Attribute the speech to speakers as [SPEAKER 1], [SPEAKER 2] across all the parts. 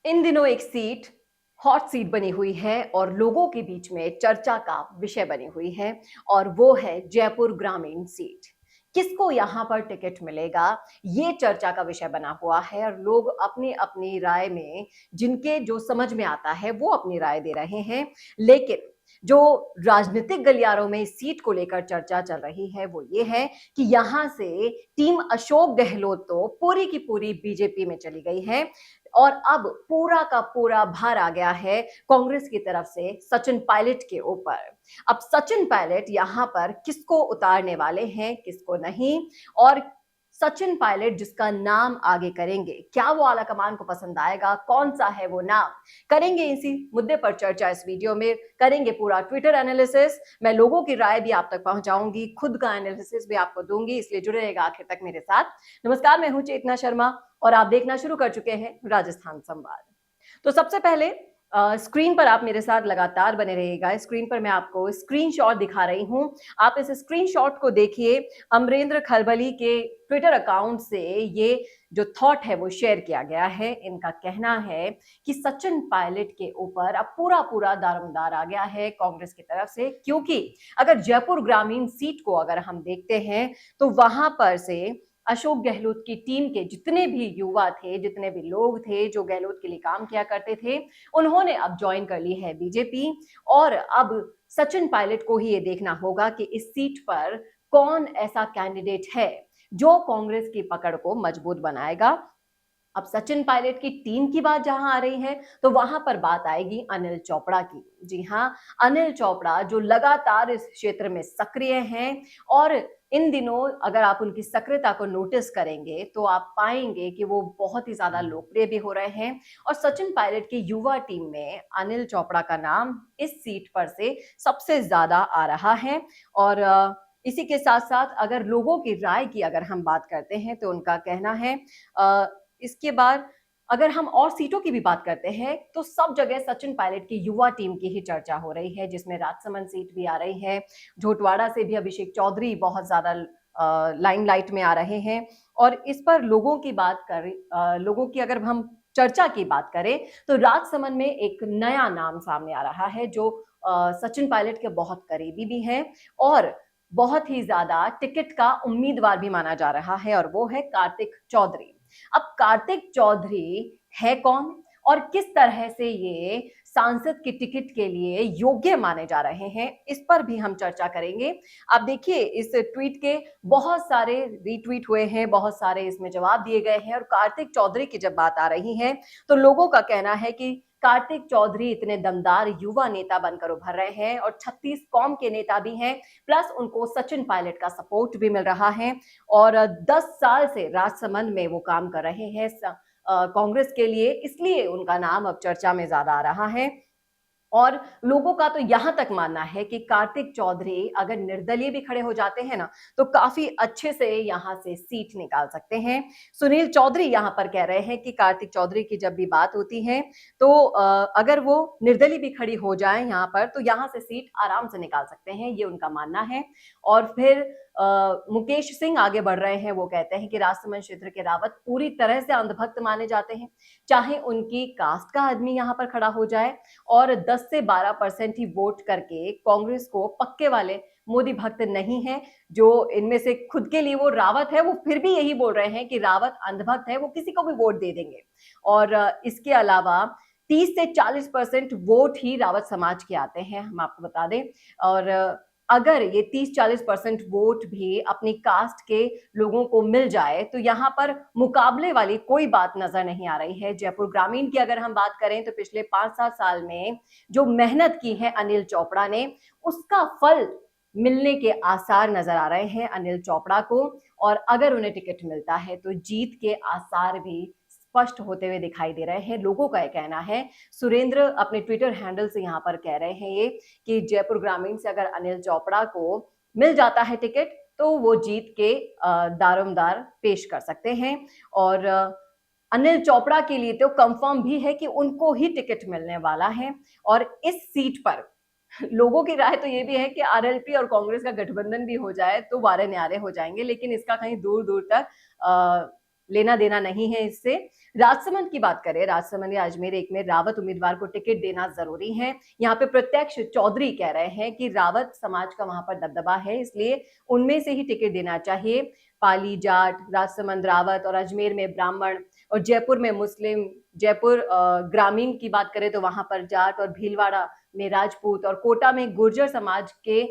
[SPEAKER 1] इन दिनों एक seat hot seat बनी हुई है और लोगों के बीच में चर्चा का विषय बनी हुई है और वो है जयपुर ग्रामीण सीट। किसको यहां पर टिकट मिलेगा, ये चर्चा का विषय बना हुआ है और लोग अपनी अपनी राय में जिनके जो समझ में आता है वो अपनी राय दे रहे हैं। लेकिन जो राजनीतिक गलियारों में इस सीट को लेकर चर्चा चल रही है वो ये है कि यहां से टीम अशोक गहलोत तो पूरी की पूरी बीजेपी में चली गई है और अब पूरा का पूरा भार आ गया है कांग्रेस की तरफ से सचिन पायलट के ऊपर। अब सचिन पायलट यहां पर किसको उतारने वाले हैं, किसको नहीं, और सचिन पायलट जिसका नाम आगे करेंगे, क्या वो आला कमान को पसंद आएगा, कौन सा है वो नाम, करेंगे इसी मुद्दे पर चर्चा। इस वीडियो में करेंगे पूरा ट्विटर एनालिसिस, मैं लोगों की राय भी आप तक पहुंचाऊंगी, खुद का एनालिसिस भी आपको दूंगी, इसलिए जुड़े रहेगा आखिर तक मेरे साथ। नमस्कार, मैं हूं चेतना शर्मा और आप देखना शुरू कर चुके हैं राजस्थान संवाद। तो सबसे पहले स्क्रीन पर आप मेरे साथ लगातार बने रहिएगा। स्क्रीन पर मैं आपको स्क्रीनशॉट दिखा रही हूं, आप इस स्क्रीनशॉट को देखिए। अमरेंद्र खलबली के ट्विटर अकाउंट से ये जो थॉट है वो शेयर किया गया है। इनका कहना है कि सचिन पायलट के ऊपर अब पूरा पूरा दारोमदार आ गया है कांग्रेस की तरफ से, क्योंकि अगर जयपुर ग्रामीण सीट को अगर हम देखते हैं तो वहां पर से अशोक गहलोत की टीम के जितने भी युवा थे, जितने भी लोग थे जो गहलोत के लिए काम किया करते थे, उन्होंने अब ज्वाइन कर ली है बीजेपी। और अब सचिन पायलट को ही ये देखना होगा कि इस सीट पर कौन ऐसा कैंडिडेट है जो कांग्रेस की पकड़ को मजबूत बनाएगा। अब सचिन पायलट की टीम की बात जहां आ रही है तो वहां पर बात आएगी अनिल चोपड़ा की। जी हां, अनिल चोपड़ा जो लगातार इस क्षेत्र में सक्रिय हैं और इन दिनों अगर आप उनकी सक्रियता को नोटिस करेंगे तो आप पाएंगे कि वो बहुत ही ज्यादा लोकप्रिय भी हो रहे हैं। और सचिन पायलट की युवा टीम में अनिल चोपड़ा का नाम इस सीट पर से सबसे ज्यादा आ रहा है। और इसी के साथ साथ अगर लोगों की राय की अगर हम बात करते हैं तो उनका कहना है, इसके बाद अगर हम और सीटों की भी बात करते हैं तो सब जगह सचिन पायलट की युवा टीम की ही चर्चा हो रही है, जिसमें राजसमंद सीट भी आ रही है। झोटवाड़ा से भी अभिषेक चौधरी बहुत ज्यादा लाइमलाइट में आ रहे हैं। और इस पर लोगों की बात करें, लोगों की अगर हम चर्चा की बात करें तो राजसमंद में एक नया नाम सामने आ रहा है जो सचिन पायलट के बहुत करीबी भी है और बहुत ही ज्यादा टिकट का उम्मीदवार भी माना जा रहा है, और वो है कार्तिक चौधरी। अब कार्तिक चौधरी है कौन और किस तरह से ये सांसद की टिकट के लिए योग्य माने जा रहे हैं, इस पर भी हम चर्चा करेंगे। आप देखिए इस ट्वीट के बहुत सारे रीट्वीट हुए हैं, बहुत सारे इसमें जवाब दिए गए हैं, और कार्तिक चौधरी की जब बात आ रही है तो लोगों का कहना है कि कार्तिक चौधरी इतने दमदार युवा नेता बनकर उभर रहे हैं और 36 कौम के नेता भी हैं, प्लस उनको सचिन पायलट का सपोर्ट भी मिल रहा है। और 10 साल से राजसमंद में वो काम कर रहे हैं कांग्रेस के लिए, इसलिए उनका नाम अब चर्चा में ज्यादा आ रहा है। और लोगों का तो यहां तक मानना है कि कार्तिक चौधरी अगर निर्दलीय भी खड़े हो जाते हैं ना तो काफी अच्छे से यहां से सीट निकाल सकते हैं। सुनील चौधरी यहां पर कह रहे हैं कि कार्तिक चौधरी की जब भी बात होती है तो अगर वो निर्दलीय भी खड़ी हो जाए यहां पर तो यहां से सीट आराम से निकाल सकते हैं, ये उनका मानना है। और फिर मुकेश सिंह आगे बढ़ रहे हैं, वो कहते हैं कि राजसमंद क्षेत्र के रावत पूरी तरह से अंधभक्त माने जाते हैं, चाहे उनकी कास्ट का आदमी यहां पर खड़ा हो जाए और 10 से 12% ही वोट करके कांग्रेस को पक्के वाले मोदी भक्त नहीं है। जो इनमें से खुद के लिए वो रावत है वो फिर भी यही बोल रहे हैं कि रावत अंधभक्त है, वो किसी को भी वोट दे देंगे। और इसके अलावा 30 से 40% वोट ही रावत समाज के आते हैं, हम आपको बता दें। और अगर ये 30-40% वोट भी अपनी कास्ट के लोगों को मिल जाए तो यहाँ पर मुकाबले वाली कोई बात नजर नहीं आ रही है। जयपुर ग्रामीण की अगर हम बात करें तो पिछले 5-7 साल में जो मेहनत की है अनिल चोपड़ा ने, उसका फल मिलने के आसार नजर आ रहे हैं अनिल चोपड़ा को। और अगर उन्हें टिकट मिलता है तो जीत के आसार भी स्पष्ट होते हुए दिखाई दे रहे हैं, लोगों का यह कहना है। सुरेंद्र अपने ट्विटर हैंडल से यहाँ पर कह रहे हैं ये कि जयपुर ग्रामीण से अगर अनिल चोपड़ा को मिल जाता है टिकट तो वो जीत के दारोमदार पेश कर सकते हैं। और अनिल चोपड़ा के लिए तो कंफर्म भी है कि उनको ही टिकट मिलने वाला है। और इस सीट पर लोगों की राय तो ये भी है कि आरएलपी और कांग्रेस का गठबंधन भी हो जाए तो वारे न्यारे हो जाएंगे, लेकिन इसका कहीं दूर दूर तक लेना देना नहीं है इससे। राजसमंद की बात करें, राजसमंद या अजमेर एक में रावत उम्मीदवार को टिकट देना जरूरी है। यहाँ पे प्रत्यक्ष चौधरी कह रहे हैं कि रावत समाज का वहां पर दबदबा है, इसलिए उनमें से ही टिकट देना चाहिए। पाली जाट, राजसमंद रावत और अजमेर में ब्राह्मण और जयपुर में मुस्लिम, जयपुर ग्रामीण की बात करें तो वहां पर जाट और भीलवाड़ा में राजपूत और कोटा में गुर्जर समाज के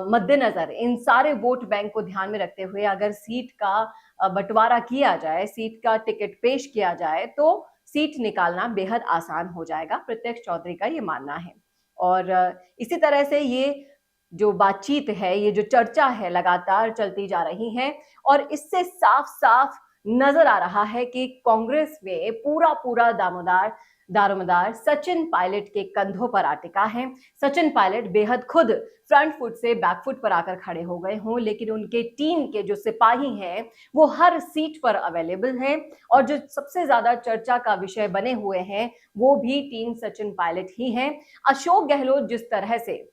[SPEAKER 1] मद्देनजर इन सारे वोट बैंक को ध्यान में रखते हुए अगर सीट का बंटवारा किया जाए, सीट का टिकट पेश किया जाए तो सीट निकालना बेहद आसान हो जाएगा। प्रत्यक्ष चौधरी का ये मानना है। और इसी तरह से ये जो बातचीत है, ये जो चर्चा है लगातार चलती जा रही है और इससे साफ साफ नजर आ रहा है कि कांग्रेस में पूरा दारोमदार सचिन पायलट के कंधों पर आ टिका है। सचिन पायलट बेहद खुद फ्रंट फुट से बैक फुट पर आकर खड़े हो गए हों, लेकिन उनके टीम के जो सिपाही हैं वो हर सीट पर अवेलेबल हैं और जो सबसे ज्यादा चर्चा का विषय बने हुए हैं वो भी टीम सचिन पायलट ही हैं। अशोक गहलोत जिस तरह से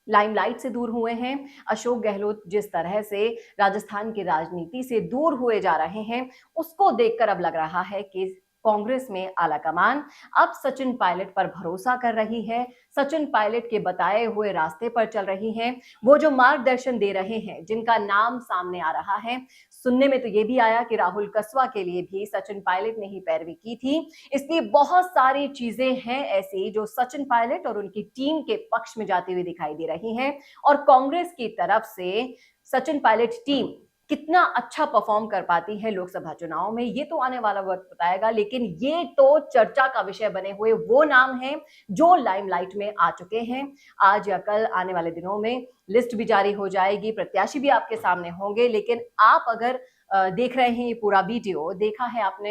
[SPEAKER 1] लाइमलाइट से दूर हुए हैं, अशोक गहलोत जिस तरह से राजस्थान की राजनीति से दूर हुए जा रहे हैं, उसको देखकर अब लग रहा है कि कांग्रेस में आलाकमान अब सचिन पायलट पर भरोसा कर रही है, सचिन पायलट के बताए हुए रास्ते पर चल रही है। वो जो मार्गदर्शन दे रहे हैं, जिनका नाम सामने आ रहा है, सुनने में तो ये भी आया कि राहुल कसवा के लिए भी सचिन पायलट ने ही पैरवी की थी। इसलिए बहुत सारी चीजें हैं ऐसी जो सचिन पायलट और उनकी टीम के पक्ष में जाती हुई दिखाई दे रही हैं और कांग्रेस की तरफ से सचिन पायलट टीम कितना अच्छा परफॉर्म कर पाती है लोकसभा चुनाव में, ये तो आने वाला वक्त बताएगा। लेकिन ये तो चर्चा का विषय बने हुए वो नाम हैं जो लाइमलाइट में आ चुके हैं। आज या कल आने वाले दिनों में लिस्ट भी जारी हो जाएगी, प्रत्याशी भी आपके सामने होंगे। लेकिन आप अगर देख रहे हैं ये पूरा वीडियो, देखा है आपने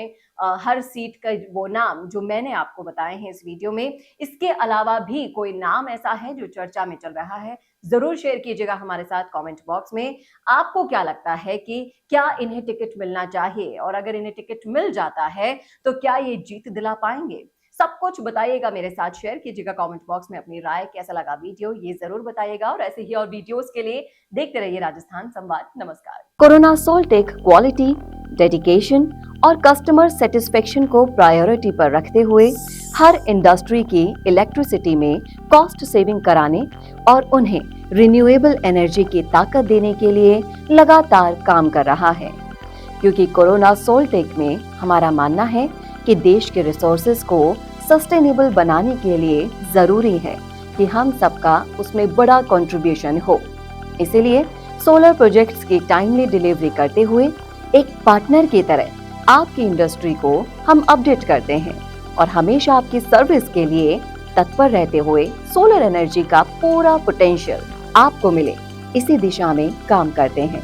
[SPEAKER 1] हर सीट का वो नाम जो मैंने आपको बताए हैं इस वीडियो में, इसके अलावा भी कोई नाम ऐसा है जो चर्चा में चल रहा है, जरूर शेयर कीजिएगा हमारे साथ कमेंट बॉक्स में। आपको क्या लगता है कि क्या इन्हें टिकट मिलना चाहिए, और अगर इन्हें टिकट मिल जाता है तो क्या ये जीत दिला पाएंगे? सब कुछ बताइएगा, मेरे साथ शेयर कीजिएगा कमेंट बॉक्स में अपनी राय। कैसा लगा वीडियो ये जरूर बताइएगा और ऐसे ही और वीडियोस के लिए देखते रहिए राजस्थान संवाद। नमस्कार।
[SPEAKER 2] कोरोना सोल्टेक क्वालिटी, डेडिकेशन और कस्टमर सेटिस्फेक्शन को प्रायोरिटी पर रखते हुए हर इंडस्ट्री की इलेक्ट्रिसिटी में कॉस्ट सेविंग कराने और उन्हें रिन्यूएबल एनर्जी की ताकत देने के लिए लगातार काम कर रहा है। क्योंकि कोरोना सोल्टेक में हमारा मानना है कि देश के रिसोर्सेज को सस्टेनेबल बनाने के लिए जरूरी है कि हम सबका उसमें बड़ा कंट्रीब्यूशन हो। इसीलिए सोलर प्रोजेक्ट्स की टाइमली डिलीवरी करते हुए एक पार्टनर की तरह आपकी इंडस्ट्री को हम अपडेट करते हैं और हमेशा आपकी सर्विस के लिए तत्पर रहते हुए सोलर एनर्जी का पूरा पोटेंशियल आपको मिले, इसी दिशा में काम करते हैं।